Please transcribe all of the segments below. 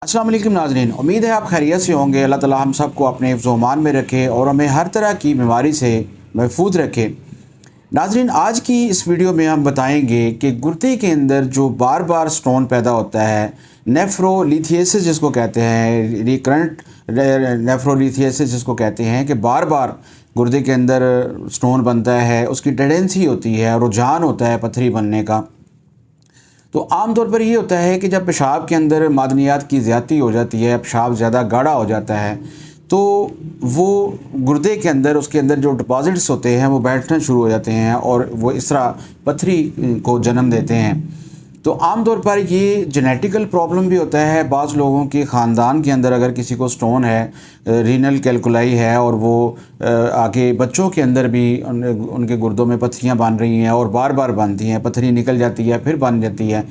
अस्सलाम वालेकुम नाज़रीन, उम्मीद है आप खैरियत से होंगे। अल्लाह ताला हम सबको अपने हिफ्ज़-ओ-अमान में रखे और हमें हर तरह की बीमारी से महफूज रखे। नाज़रीन, आज की इस वीडियो में हम बताएंगे कि गुर्दे के अंदर जो बार बार स्टोन पैदा होता है, नेफ्रोलिथियासिस जिसको कहते हैं, रिकरेंट नेफ्रोलिथियासिस जिसको कहते हैं, कि बार बार गुर्दे के अंदर स्टोन बनता है, उसकी टेंडेंसी होती है, रुझान होता है पथरी बनने का। तो आम तौर पर ये होता है कि जब पेशाब के अंदर मादनियात की ज़्यादती हो जाती है, पेशाब ज़्यादा गाढ़ा हो जाता है, तो वो गुर्दे के अंदर, उसके अंदर जो डिपॉज़िट्स होते हैं वो बैठना शुरू हो जाते हैं और वो इस तरह पथरी को जन्म देते हैं। तो आम तौर पर ये जेनेटिकल प्रॉब्लम भी होता है। बाज़ लोगों के ख़ानदान के अंदर अगर किसी को स्टोन है, रीनल कैलकुलाई है, और वो आगे बच्चों के अंदर भी उनके गुर्दों में पथरियाँ बन रही हैं और बार बार बनती हैं, पथरी निकल जाती है फिर बन जाती है।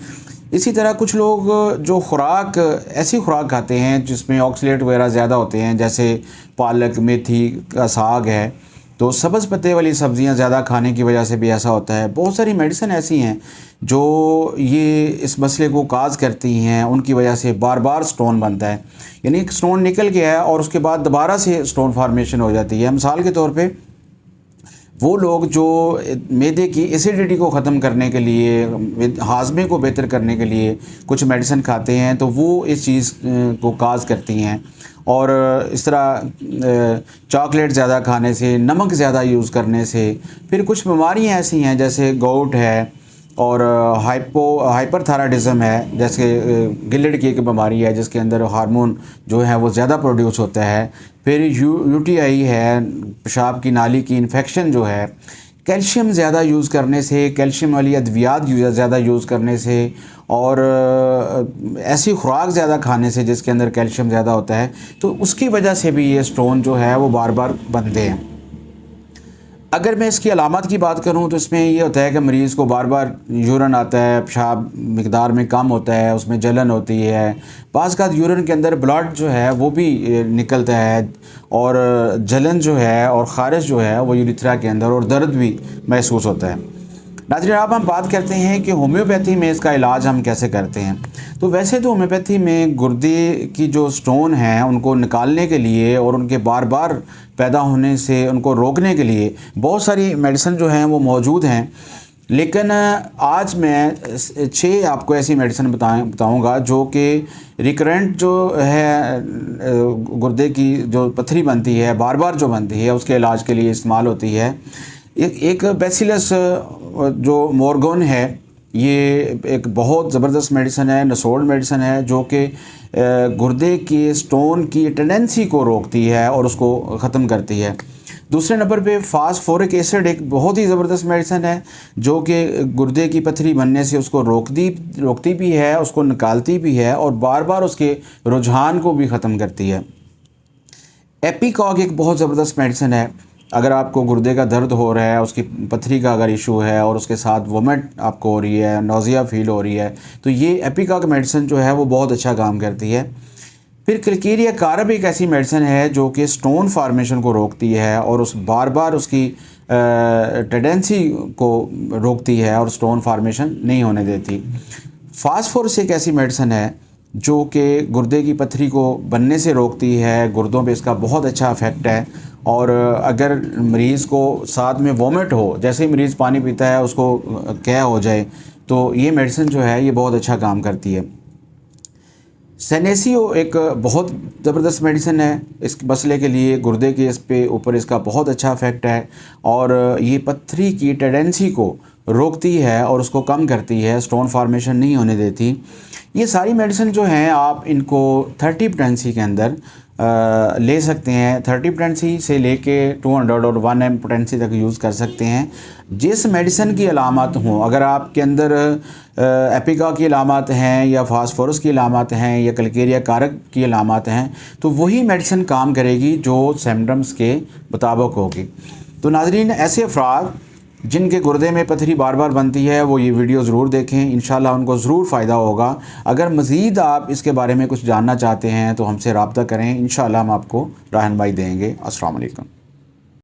इसी तरह कुछ लोग जो खुराक, ऐसी खुराक खाते हैं जिसमें ऑक्सलेट वगैरह ज़्यादा होते हैं, जैसे पालक, मेथी का साग है, तो सब्ज़ पत्ते वाली सब्ज़ियां ज़्यादा खाने की वजह से भी ऐसा होता है। बहुत सारी मेडिसिन ऐसी हैं जो ये इस मसले को काज करती हैं, उनकी वजह से बार बार स्टोन बनता है। यानी एक स्टोन निकल गया है और उसके बाद दोबारा से स्टोन फार्मेशन हो जाती है। मिसाल के तौर पे वो लोग जो मैदे की एसिडिटी को ख़त्म करने के लिए, हाजमे को बेहतर करने के लिए कुछ मेडिसिन खाते हैं, तो वो इस चीज़ को काज करती हैं। और इस तरह चॉकलेट ज़्यादा खाने से, नमक ज़्यादा यूज़ करने से, फिर कुछ बीमारियां ऐसी हैं जैसे गोट है और हाइपरथायराइडिज्म है, जैसे गिलेट की एक बीमारी है जिसके अंदर हार्मोन जो है वो ज़्यादा प्रोड्यूस होता है। फिर यूटीआई है, पेशाब की नाली की इन्फेक्शन जो है, कैल्शियम ज़्यादा यूज़ करने से, कैल्शियम वाली अद्वियात ज़्यादा यूज़ करने से, और ऐसी खुराक ज़्यादा खाने से जिसके अंदर कैल्शियम ज़्यादा होता है, तो उसकी वजह से भी ये स्टोन जो है वो बार बार बनते हैं। अगर मैं इसकी अलामत की बात करूं तो इसमें ये होता है कि मरीज़ को बार बार यूरिन आता है, पेशाब मिकदार में कम होता है, उसमें जलन होती है, बाज़ का यूरिन के अंदर ब्लड जो है वो भी निकलता है, और जलन जो है और ख़ारिश जो है वो यूरिथ्रा के अंदर, और दर्द भी महसूस होता है। नाज़रीन, अब हम बात करते हैं कि होम्योपैथी में इसका इलाज हम कैसे करते हैं। तो वैसे तो होम्योपैथी में गुर्दे की जो स्टोन हैं उनको निकालने के लिए और उनके बार बार पैदा होने से उनको रोकने के लिए बहुत सारी मेडिसिन जो हैं वो मौजूद हैं। लेकिन आज मैं 6 आपको ऐसी मेडिसिन बताऊंगा जो कि रिकरेंट जो है, गुर्दे की जो पथरी बनती है, बार बार जो बनती है, उसके इलाज के लिए इस्तेमाल होती है। एक बैसिलस जो मोरगोन है, ये एक बहुत ज़बरदस्त मेडिसिन है, नसोल्ड मेडिसिन है, जो कि गुर्दे की स्टोन की टेंडेंसी को रोकती है और उसको ख़त्म करती है। दूसरे नंबर पे फास्फोरिक एसिड एक बहुत ही ज़बरदस्त मेडिसिन है जो कि गुर्दे की पथरी बनने से उसको रोकती भी है, उसको निकालती भी है, और बार बार उसके रुझान को भी ख़त्म करती है। एपिकॉग एक बहुत ज़बरदस्त मेडिसिन है। अगर आपको गुर्दे का दर्द हो रहा है, उसकी पथरी का अगर इशू है और उसके साथ वोमिट आपको हो रही है, नौजिया फील हो रही है, तो ये एपिकॉग मेडिसिन जो है वो बहुत अच्छा काम करती है। फिर क्लकीरिया कारब एक ऐसी मेडिसिन है जो कि स्टोन फार्मेशन को रोकती है और उस बार बार उसकी टेंडेंसी को रोकती है और स्टोन फार्मेशन नहीं होने देती। फास्फोरस एक ऐसी मेडिसिन है जो कि गुर्दे की पथरी को बनने से रोकती है, गुर्दों पे इसका बहुत अच्छा इफ़ेक्ट है। और अगर मरीज़ को साथ में वोमिट हो, जैसे ही मरीज़ पानी पीता है उसको क्या हो जाए, तो ये मेडिसिन जो है ये बहुत अच्छा काम करती है। सेनेसियो एक बहुत ज़बरदस्त मेडिसिन है इस मसले के लिए, गुर्दे के इस पे ऊपर इसका बहुत अच्छा इफ़ेक्ट है और ये पथरी की टेंडेंसी को रोकती है और उसको कम करती है, स्टोन फार्मेशन नहीं होने देती। ये सारी मेडिसिन जो हैं आप इनको 30 पोटेंसी के अंदर ले सकते हैं। 30 पोटेंसी से लेके 200 और 1 M पोटेंसी तक यूज़ कर सकते हैं। जिस मेडिसिन की अलामत हों, अगर आपके अंदर एपिका की अलामत हैं या फास्फोरस की अलामत हैं या क्लकीरिया कारक की अलामत हैं, तो वही मेडिसिन काम करेगी जो सिम्पटम्स के मुताबिक होगी। तो नाज़रीन, ऐसे अफराद जिनके गुर्दे में पथरी बार बार बनती है वो ये वीडियो ज़रूर देखें, इंशाल्लाह उनको ज़रूर फ़ायदा होगा। अगर मज़ीद आप इसके बारे में कुछ जानना चाहते हैं तो हमसे रब्ता करें, इंशाल्लाह हम आपको रहनुमाई देंगे। अस्सलाम वालेकुम।